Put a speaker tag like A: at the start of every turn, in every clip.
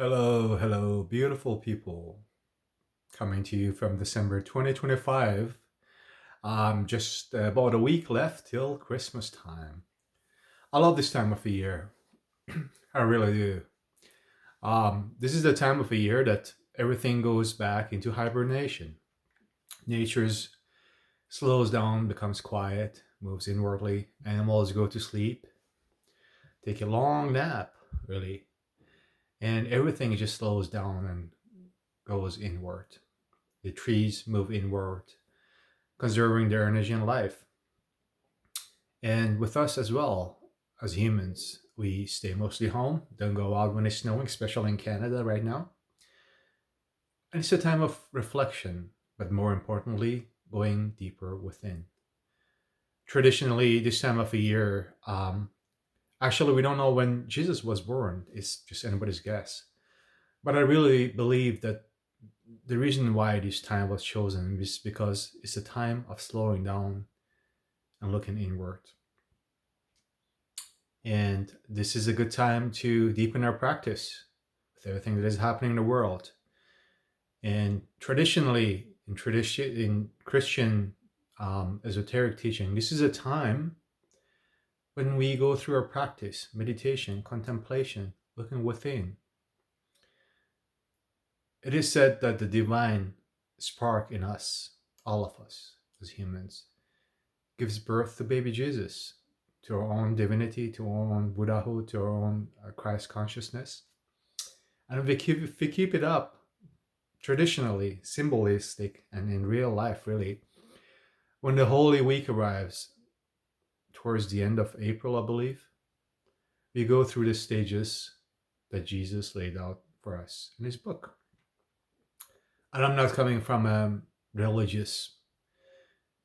A: Hello, hello, beautiful people. Coming to you from December 2025. Just about a week left till Christmas time. I love this time of the year. I really do. This is the time of the year that everything goes back into hibernation. Nature's slows down, becomes quiet, moves inwardly. Animals go to sleep, take a long nap, really. And everything just slows down and goes inward. The trees move inward, conserving their energy and life. And with us as well, as humans, we stay mostly home, don't go out when it's snowing, especially in Canada right now. And it's a time of reflection, but more importantly, going deeper within. Traditionally, this time of the year, actually, we don't know when Jesus was born. It's just anybody's guess. But I really believe that the reason why this time was chosen is because it's a time of slowing down and looking inward. And this is a good time to deepen our practice with everything that is happening in the world. And traditionally, in Christian esoteric teaching, this is a time when we go through our practice, meditation, contemplation, looking within. It is said that the divine spark in us, all of us as humans, gives birth to baby Jesus, to our own divinity, to our own Buddhahood, to our own Christ consciousness. And if we keep it up, traditionally, symbolistic, and in real life, really, when the Holy Week arrives, towards the end of April, I believe, we go through the stages that Jesus laid out for us in his book. And I'm not coming from a religious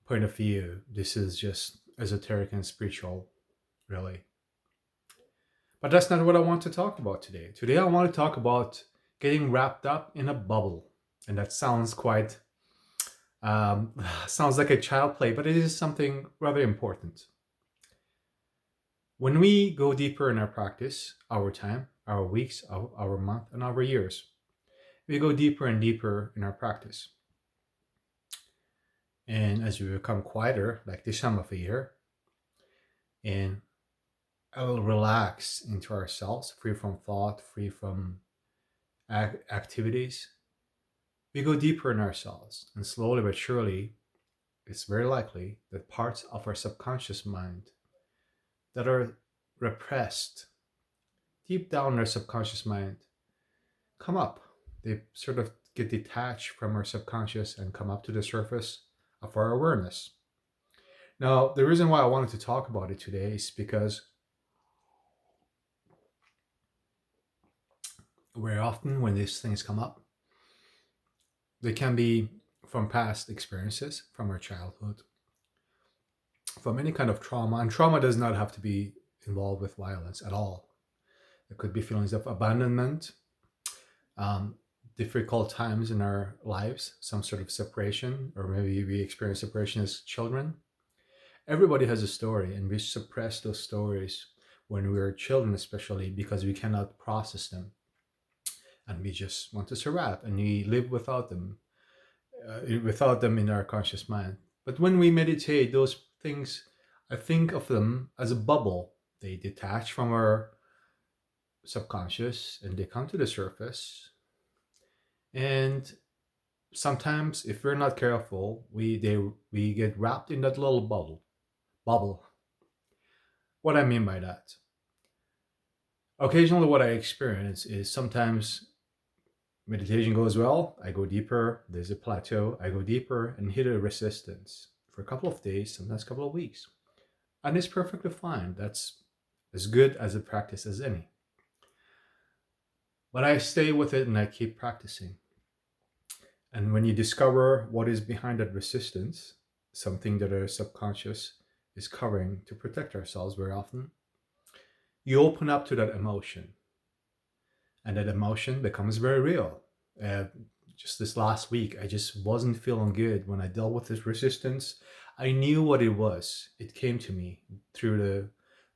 A: point of view. This is just esoteric and spiritual, really. But that's not what I want to talk about today. Today, I want to talk about getting wrapped up in a bubble. And that sounds quite, sounds like a child play, but it is something rather important. When we go deeper in our practice, our time, our weeks, our month, and our years, we go deeper and deeper in our practice. And as we become quieter, like this time of the year, and I'll relax into ourselves, free from thought, free from activities, we go deeper in ourselves. And slowly but surely, it's very likely that parts of our subconscious mind that are repressed deep down in our subconscious mind come up. They sort of get detached from our subconscious and come up to the surface of our awareness. Now, the reason why I wanted to talk about it today is because very often when these things come up, they can be from past experiences, from our childhood, from any kind of trauma. And trauma does not have to be involved with violence at all. It could be feelings of abandonment, um, difficult times in our lives, some sort of separation, or maybe we experience separation as children. Everybody has a story, and we suppress those stories when we are children, especially because we cannot process them. And we just want to survive and we live without them in our conscious mind. But when we meditate, those things, I think of them as a bubble. They detach from our subconscious and they come to the surface. And sometimes, if we're not careful, we get wrapped in that little bubble. What I mean by that? Occasionally, what I experience is sometimes meditation goes well, I go deeper, there's a plateau, I go deeper and hit a resistance for a couple of days, sometimes a couple of weeks. And it's perfectly fine. That's as good as a practice as any. But I stay with it and I keep practicing. And when you discover what is behind that resistance, something that our subconscious is covering to protect ourselves very often, you open up to that emotion. And that emotion becomes very real. Uh, just this last week, I just wasn't feeling good when I dealt with this resistance. I knew what it was. It came to me through the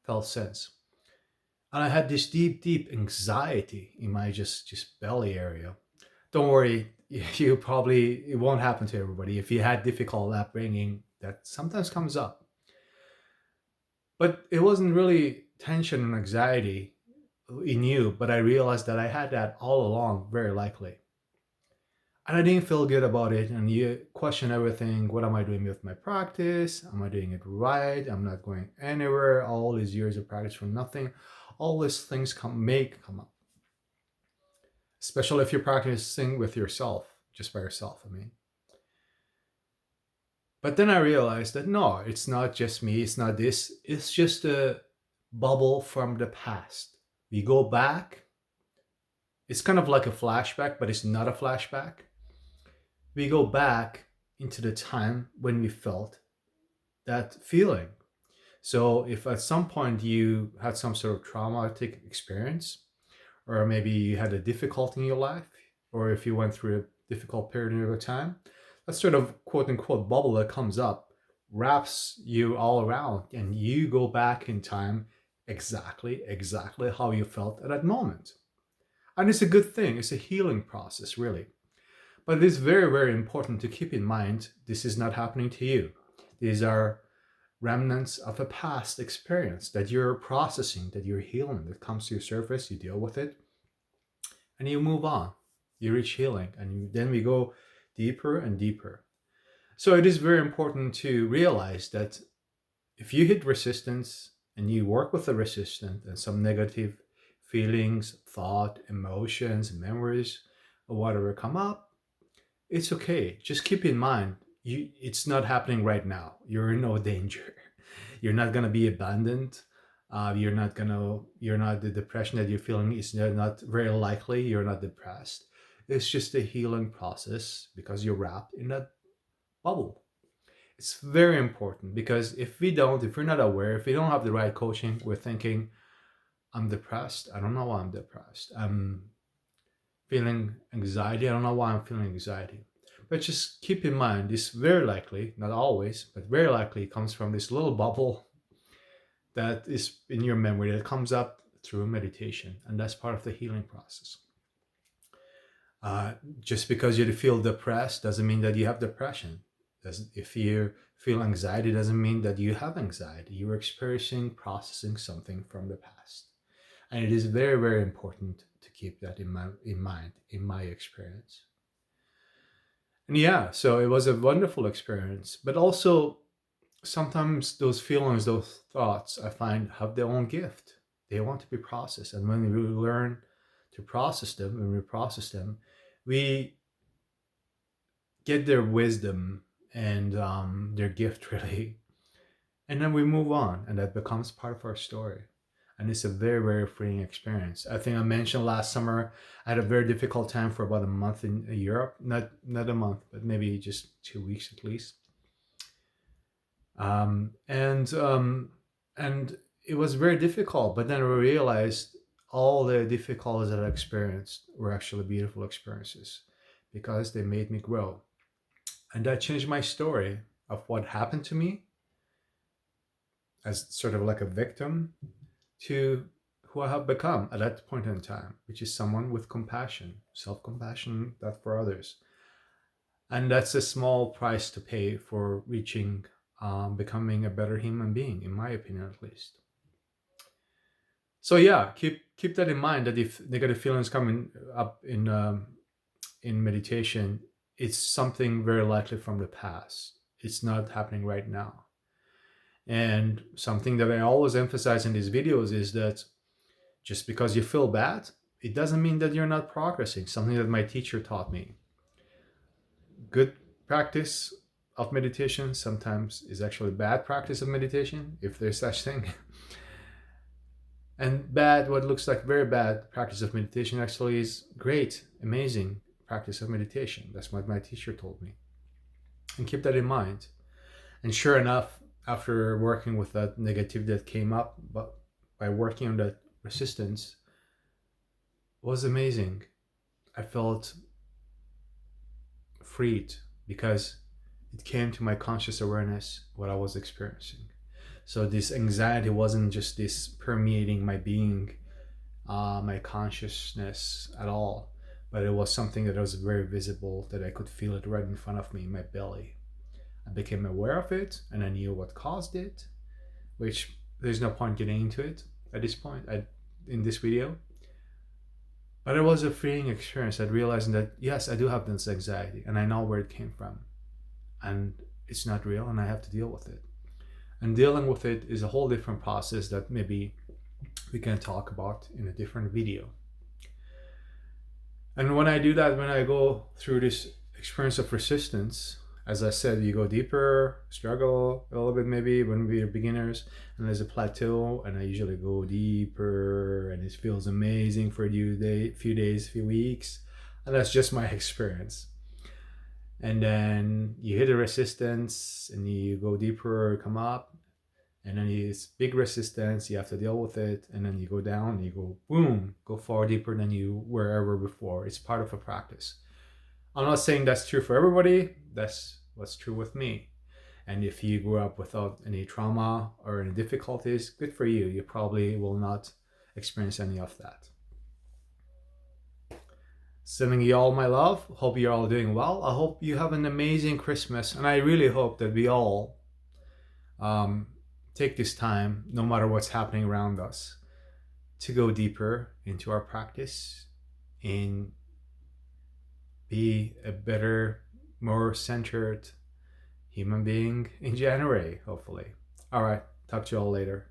A: felt sense. And I had this deep anxiety in my just belly area. Don't worry, you probably it won't happen to everybody. If you had difficult upbringing, that sometimes comes up. But it wasn't really tension and anxiety in you, but I realized that I had that all along, very likely. And I didn't feel good about it. And you question everything. What am I doing with my practice? Am I doing it right? I'm not going anywhere. All these years of practice for nothing. All these things come up, especially if you're practicing with yourself, just by yourself. I mean, but then I realized that no, it's not just me. It's not this. It's just a bubble from the past. We go back. It's kind of like a flashback, but it's not a flashback. We go back into the time when we felt that feeling. So if at some point you had some sort of traumatic experience, or maybe you had a difficulty in your life, or if you went through a difficult period in your time, that sort of quote unquote bubble that comes up wraps you all around and you go back in time exactly how you felt at that moment. And it's a good thing, it's a healing process, really. But it is very important to keep in mind this is not happening to you. These are remnants of a past experience that you're processing, that you're healing, that comes to your surface, you deal with it, and you move on. You reach healing, and then we go deeper and deeper. So it is very important to realize that if you hit resistance and you work with the resistance and some negative feelings, thought, emotions, memories, or whatever come up, it's okay. Just keep in mind, it's not happening right now. You're in no danger. You're not gonna be abandoned. You're not the depression that you're feeling is not very likely. You're not depressed. It's just a healing process because you're wrapped in that bubble. It's very important because if we're not aware, if we don't have the right coaching, we're thinking, I'm depressed. I don't know why I'm depressed. I'm feeling anxiety. I don't know why I'm feeling anxiety. But just keep in mind, this very likely, not always, but very likely comes from this little bubble that is in your memory that comes up through meditation. And that's part of the healing process. Just because you feel depressed doesn't mean that you have depression. If you feel anxiety doesn't mean that you have anxiety. You're experiencing, processing something from the past. And it is very important to keep that in mind, in my experience. And yeah, so it was a wonderful experience. But also, sometimes those feelings, those thoughts, I find have their own gift. They want to be processed. And when we learn to process them, we get their wisdom and their gift, really. And then we move on, and that becomes part of our story. And it's a very freeing experience. I think I mentioned last summer I had a very difficult time for about a month in Europe. Not a month, but maybe just 2 weeks at least. Um, and um, and it was very difficult. But then I realized all the difficulties that I experienced were actually beautiful experiences because they made me grow, and that changed my story of what happened to me as sort of like a victim to who I have become at that point in time, which is someone with compassion, self compassion, that for others. And that's a small price to pay for reaching, becoming a better human being, in my opinion, at least. So yeah, keep that in mind that if negative feelings coming up in meditation, it's something very likely from the past. It's not happening right now. And something that I always emphasize in these videos is that just because you feel bad, it doesn't mean that you're not progressing. Something that my teacher taught me. Good practice of meditation sometimes is actually bad practice of meditation, if there's such thing. And bad, what looks like very bad practice of meditation actually is great, amazing practice of meditation. That's what my teacher told me. And keep that in mind. And sure enough, after working with that negative that came up, but by working on that resistance, was amazing. I felt freed because it came to my conscious awareness what I was experiencing. So this anxiety wasn't just this permeating my being, my consciousness at all, but it was something that was very visible, that I could feel it right in front of me in my belly. I became aware of it and I knew what caused it, which there's no point getting into it at this point in this video. But it was a freeing experience at realizing that, yes, I do have this anxiety and I know where it came from. And it's not real and I have to deal with it. And dealing with it is a whole different process that maybe we can talk about in a different video. And when I do that, when I go through this experience of resistance, as I said, you go deeper, struggle a little bit maybe when we're beginners, and there's a plateau, and I usually go deeper, and it feels amazing for a few days, few weeks, and that's just my experience. And then you hit a resistance, and you go deeper, come up, and then it's big resistance, you have to deal with it, and then you go down, and you go boom, go far deeper than you were ever before. It's part of a practice. I'm not saying that's true for everybody. That's what's true with me. And if you grew up without any trauma or any difficulties, good for you. You probably will not experience any of that. Sending you all my love. Hope you're all doing well. I hope you have an amazing Christmas. And I really hope that we all take this time, no matter what's happening around us, to go deeper into our practice and be a better, more centered human being in January, hopefully. All right, talk to you all later.